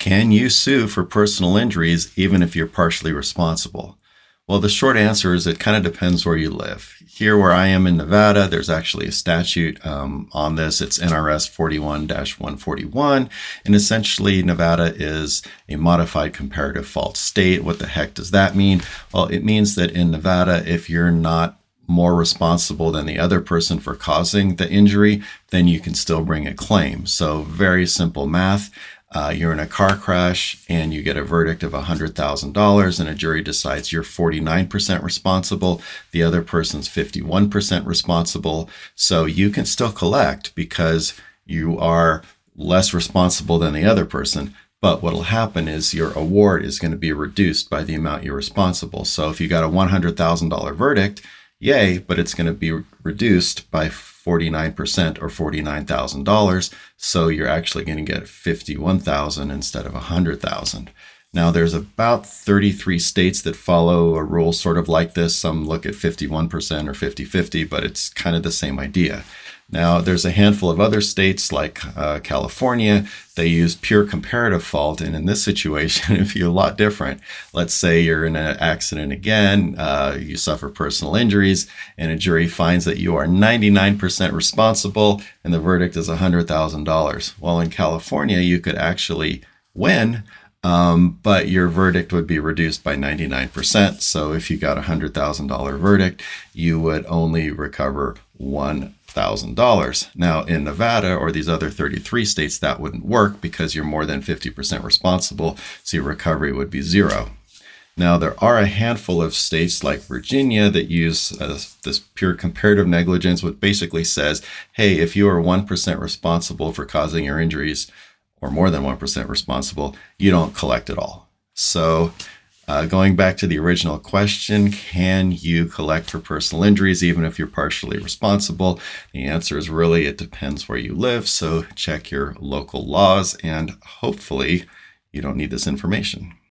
Can you sue for personal injuries even if you're partially responsible? Well, the short answer is it kind of depends where you live. Here, where I am in Nevada, there's actually a statute on this. It's NRS 41-141. And essentially, Nevada is a modified comparative fault state. What the heck does that mean? Well, it means that in Nevada, if you're not more responsible than the other person for causing the injury, then you can still bring a claim. So very simple math. You're in a car crash and you get a verdict of $100,000 and a jury decides you're 49% responsible. The other person's 51% responsible. So you can still collect because you are less responsible than the other person. But what will happen is your award is going to be reduced by the amount you're responsible. So if you got a $100,000 verdict, yay, but it's going to be reduced by 49% or $49,000. So you're actually going to get 51,000 instead of 100,000. Now there's about 33 states that follow a rule sort of like this. Some look at 51% or 50-50, but it's kind of the same idea. Now, there's a handful of other states like California. They use pure comparative fault. And in this situation, it'd be a lot different. Let's say you're in an accident again, you suffer personal injuries, and a jury finds that you are 99% responsible, and the verdict is $100,000. Well, in California, you could actually win, but your verdict would be reduced by 99%. So if you got a $100,000 verdict, you would only recover $1,000. Now in Nevada or these other 33 states, that wouldn't work because you're more than 50% responsible, so your recovery would be zero. Now there are a handful of states like Virginia that use this pure comparative negligence, which basically says, hey, if you are 1% responsible for causing your injuries, or more than 1% responsible, you don't collect at all. So going back to the original question, can you collect for personal injuries even if you're partially responsible? The answer is really, it depends where you live. So check your local laws and hopefully you don't need this information.